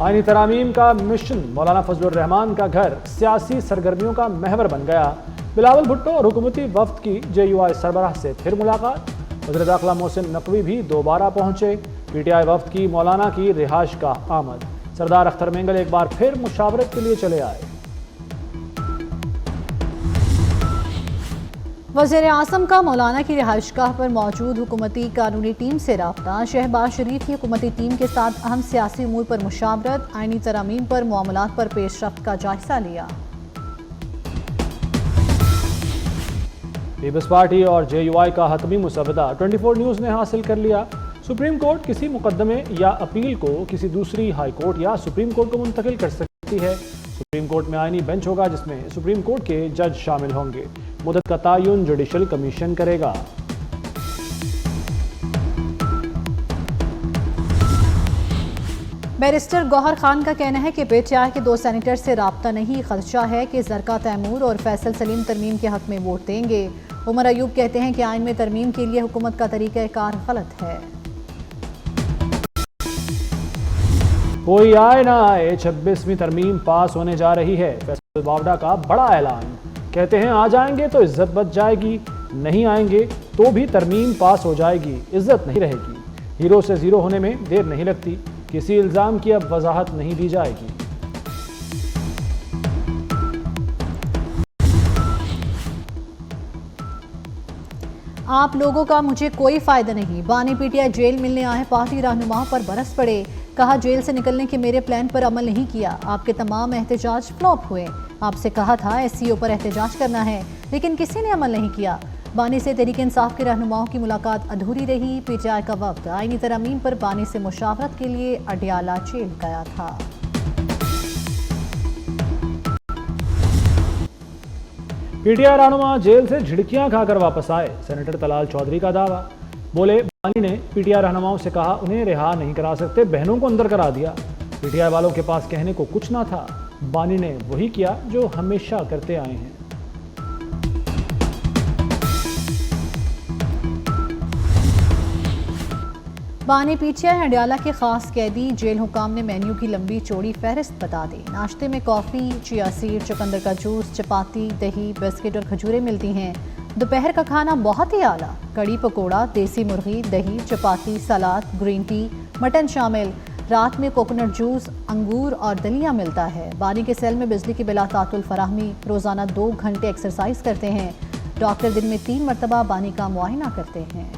आईनी तरामीम का मिशन मौलाना फजलुर रहमान का घर सियासी सरगर्मियों का महवर बन गया। बिलावल भुट्टो और हुकूमती वफ्द की JUI सरबराह से फिर मुलाकात। वज़ीर दाखिला मोहसिन नकवी भी दोबारा पहुंचे। PTI वफ्द की मौलाना की रिहाइश का आमद। सरदार अख्तर मेंगल एक बार फिर मुशावरत के लिए चले आए। वज़ीर आज़म का मौलाना की रिहाइशगाह पर मौजूद हुकूमती कानूनी टीम से रब्ता। शहबाज शरीफ की हुकूमती टीम के साथ अहम सियासी उमूर पर मुशावरत। आईनी तरामीम पर मामलात पर पेशरफ्त का जायजा लिया। पीपल्स पार्टी और JUI का हतमी मुसवदा 24 न्यूज़ ने हासिल कर लिया। सुप्रीम कोर्ट किसी मुकदमे या अपील को किसी दूसरी हाई कोर्ट या सुप्रीम कोर्ट को मुंतकिल कर सकती है। सुप्रीम कोर्ट में आईनी बेंच होगा जिसमें सुप्रीम कोर्ट के जज शामिल होंगे। मुद्दत का तयन जुडिशल कमीशन करेगा। बैरिस्टर गौहर खान का कहना है कि PTI के 2 सेनेटर से राब्ता नहीं। खदशा है कि जरका तैमूर और फैसल सलीम तरमीम के हक में वोट देंगे। उमर अयूब कहते हैं कि आइन में तरमीम के लिए हुकूमत का तरीक़ाकार गलत है। कोई आए ना आए 26वीं तरमीम पास होने जा रही है। फैसल बावडा का बड़ा ऐलान। कहते हैं आ जाएंगे तो इज्जत बच जाएगी, नहीं आएंगे तो भी तरमीम पास हो जाएगी, इज्जत नहीं रहेगी। हीरो से जीरो होने में देर नहीं लगती। किसी इल्जाम की अब वजाहत नहीं दी जाएगी। आप लोगों का मुझे कोई फायदा नहीं। बानी PTI जेल मिलने आए पार्टी रहनुमाओं पर बरस पड़े। कहा जेल से निकलने के मेरे प्लान पर अमल नहीं किया। आपके तमाम एहतजाज फ्लॉप हुए। आपसे कहा था SCO पर एहतजाज करना है लेकिन किसी ने अमल नहीं किया। बानी से तहरीक इंसाफ के रहनुमाओं की मुलाकात अधूरी रही। PTI का वक्त आईनी तरामीम पर बानी से मुशावरत के लिए अडियाला जेल गया था। PTI रहनुमा जेल से झिड़कियां खाकर वापस आए। सेनेटर तलाल चौधरी का दावा। बोले बानी ने PTI रहनुमाओं से कहा उन्हें रिहा नहीं करा सकते, बहनों को अंदर करा दिया। PTI वालों के पास कहने को कुछ ना था। बानी ने वही किया जो हमेशा करते आए हैं। बानी PTI अडियाला के खास कैदी। जेल हुकाम ने मेन्यू की लंबी चौड़ी फहरिस्त बता दी। नाश्ते में कॉफ़ी, चिया सीड, चुकंदर का जूस, चपाती, दही, बिस्किट और खजूरें मिलती हैं। दोपहर का खाना बहुत ही आला। कड़ी पकोड़ा, देसी मुर्गी, दही, चपाती, सलाद, ग्रीन टी, मटन शामिल। रात में कोकोनट जूस, अंगूर और दलिया मिलता है। बानी के सेल में बिजली की बिला तातुल फराहमी। रोज़ाना 2 घंटे एक्सरसाइज करते हैं। डॉक्टर दिन में 3 मरतबा बानी का मुआयना करते हैं।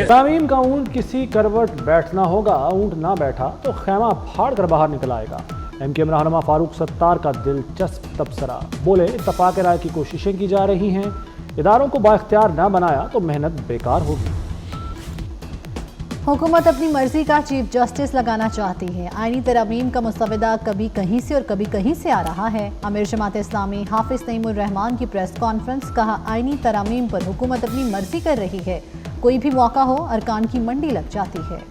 तमीम का ऊंट किसी करवट बैठना होगा। ऊंट ना बैठा तो खैमा फाड़ कर बाहर निकल आएगा। MKM रहनुमा फारूक सत्तार का दिलचस्प तबसरा। बोले इत्तफाक राय की कोशिशें की जा रही हैं। इदारों को बाइख्तियार ना बनाया तो मेहनत बेकार होगी। हुकूमत अपनी मर्जी का चीफ जस्टिस लगाना चाहती है। आईनी तरामीम का मुसवदा कभी कहीं से और कभी कहीं से आ रहा है। अमीर जमात इस्लामी हाफिज नईमुर रहमान की प्रेस कॉन्फ्रेंस। कहा आईनी तरामीम पर हुकूमत अपनी मर्जी कर रही है। कोई भी मौका हो अरकान की मंडी लग जाती है।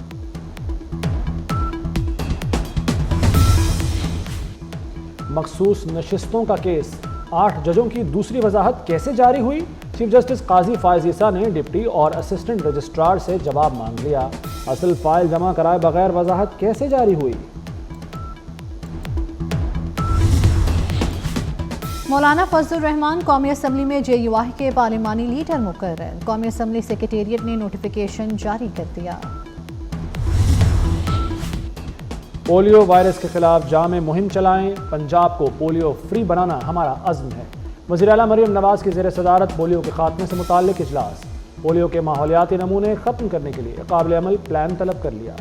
मखसूस नशिस्तों का केस। 8 जजों की दूसरी वजाहत कैसे जारी हुई। चीफ जस्टिस काजी फायज ईसा ने डिप्टी और असिस्टेंट रजिस्ट्रार से जवाब मांग लिया। असल फाइल जमा कराए बगैर वजाहत कैसे जारी हुई। मौलाना फजलुर रहमान कौमी असम्बली में JUI के पार्लिमानी लीडर मुकर्रर। कौमी असम्बली सेक्रेटेरिएट ने नोटिफिकेशन जारी कर दिया। पोलियो वायरस के खिलाफ जामे मुहिम चलाएं। पंजाब को पोलियो फ्री बनाना हमारा अज़्म है। वज़ीर आला मरियम नवाज की ज़ेर सदारत पोलियो के खात्मे से मुताल्लिक़ इजलास। पोलियो के माहौलियाती नमूने ख़त्म करने के लिए काबिल अमल प्लान तलब कर लिया।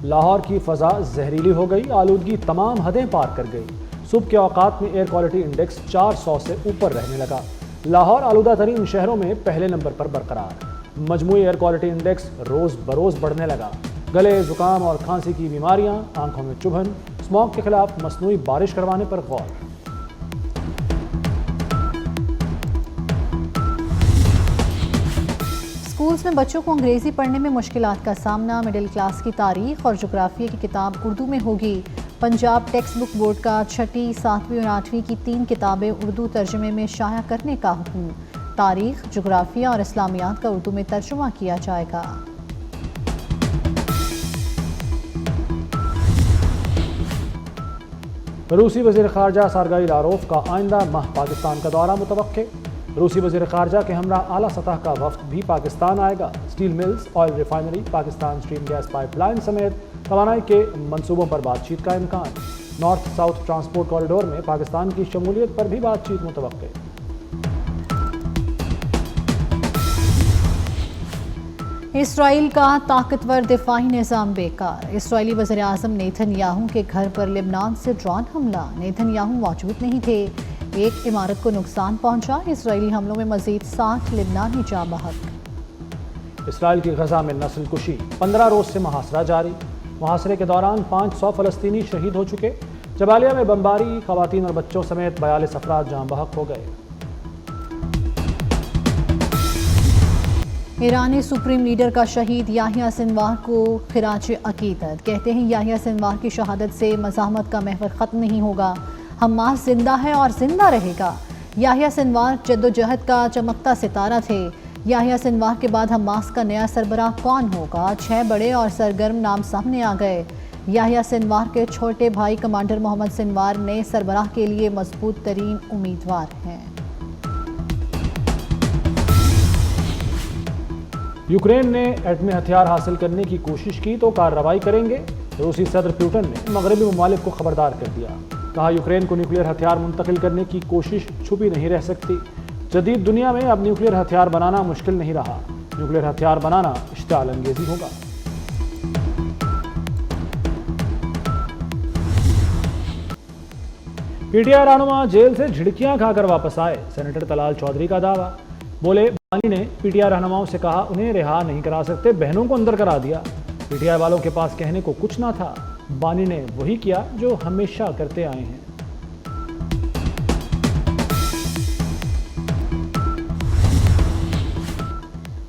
लाहौर की फ़ज़ा जहरीली हो गई। आलूदगी तमाम हदें पार कर गई। सुबह के औकात में एयर क्वालिटी इंडेक्स 400 से ऊपर रहने लगा। लाहौर आलूदा तरीन शहरों में पहले नंबर पर बरकरार। मजमूई एयर क्वालिटी इंडेक्स रोज़ बरोज़ बढ़ने लगा। गले, जुकाम और खांसी की बीमारियां, आंखों में चुभन। स्मॉग के खिलाफ मसनूई बारिश करवाने पर गौर। स्कूल्स में बच्चों को अंग्रेजी पढ़ने में मुश्किलात का सामना। मिडिल क्लास की तारीख और जोग्राफिया की किताब उर्दू में होगी। पंजाब टेक्स्ट बुक बोर्ड का 6ठी, 7वीं और 8वीं की 3 किताबें उर्दू तर्जमे में शाया करने का हुक्म। तारीख, जोग्राफिया और इस्लामियात का उर्दू में तर्जुमा किया जाएगा। रूसी वज़ीर ख़ारजा सरगई लारोफ का आइंदा माह पाकिस्तान का दौरा मुतवक्के। रूसी वज़ीर ख़ारजा के हमरा आला सतह का वफ़द भी पाकिस्तान आएगा। Steel mills, oil refinery, Pakistan stream gas pipeline समेत तवानाई के मंसूबों पर बातचीत का इम्कान। नॉर्थ साउथ ट्रांसपोर्ट कॉरिडोर में पाकिस्तान की शमूलियत पर भी बातचीत मुतवक्के। इसराइल का ताकतवर दिफाई निज़ाम बेकार। इसराइली वज़ीर आज़म नेतन्याहू के घर पर लेबनान से ड्रोन हमला। नेतन्याहू मौजूद नहीं थे, एक इमारत को नुकसान पहुंचा। इसराइली हमलों में मजीद 60 लेबनानी जाँ बहक। इसराइल की गजा में नस्ल कुशी, 15 रोज से मुहासरा जारी। मुहासरे के दौरान 500 फ़लस्तीनी शहीद हो चुके। जबालिया में बमबारी, खवातीन और बच्चों समेत 42 अफराद जाँ बहक हो गए। ईरानी सुप्रीम लीडर का शहीद याहिया सिनवार को खिराज अकीदत। कहते हैं याहिया सिनवार की शहादत से मज़ाहमत का महवर ख़त्म नहीं होगा, हमास जिंदा है और जिंदा रहेगा। याहिया सिनवार जद्दोजहद का चमकता सितारा थे। याहिया सिनवार के बाद हमास का नया सरबराह कौन होगा? 6 बड़े और सरगर्म नाम सामने आ गए। याहिया सिनवार के छोटे भाई कमांडर मोहम्मद सिनवार नए सरबराह के लिए मजबूत तरीन उम्मीदवार हैं। यूक्रेन ने एटमी हथियार हासिल करने की कोशिश की तो कार्रवाई करेंगे। रूसी सदर पुतिन ने मगरबी ममालिक को खबरदार कर दिया। कहा, यूक्रेन को न्यूक्लियर हथियार मुंतकिल करने की कोशिश छुपी नहीं रह सकती। जदीद दुनिया में अब न्यूक्लियर हथियार बनाना मुश्किल नहीं रहा। न्यूक्लियर हथियार बनाना इश्तिआल अंगेजी होगा। पीटीआई रहनुमा जेल से झिड़कियां खाकर वापस आए। सेनेटर तलाल चौधरी का दावा। बोले, बानी ने पीटीआई रहनुमाओं से कहा उन्हें रिहा नहीं करा सकते, बहनों को अंदर करा दिया। पीटीआई वालों के पास कहने को कुछ ना था। बानी ने वही किया जो हमेशा करते आए हैं।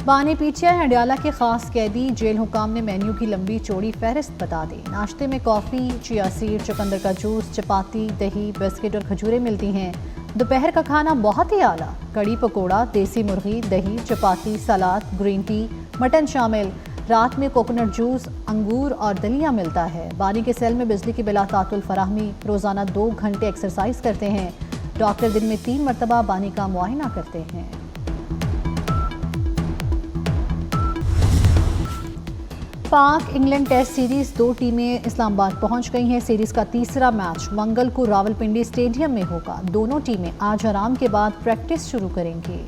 बानी पीटीआई हंडियाला के खास कैदी जेल हुकाम ने मेन्यू की लंबी चौड़ी फहरिस्त बता दी। नाश्ते में कॉफ़ी, चिया सीड, चुकंदर का जूस, चपाती, दही, बिस्किट और खजूरें मिलती हैं। दोपहर का खाना बहुत ही आला, कड़ी पकोड़ा, देसी मुर्गी, दही, चपाती, सलाद, ग्रीन टी, मटन शामिल। रात में कोकोनट जूस, अंगूर और दलिया मिलता है। बानी के सेल में बिजली की बिला तातुल फराहमी। रोज़ाना 2 घंटे एक्सरसाइज करते हैं। डॉक्टर दिन में 3 मरतबा बानी का मुआयना करते हैं। पाक इंग्लैंड टेस्ट सीरीज 2 टीमें इस्लामाबाद पहुंच गई हैं। सीरीज का तीसरा मैच मंगल को रावलपिंडी स्टेडियम में होगा। दोनों टीमें आज आराम के बाद प्रैक्टिस शुरू करेंगी।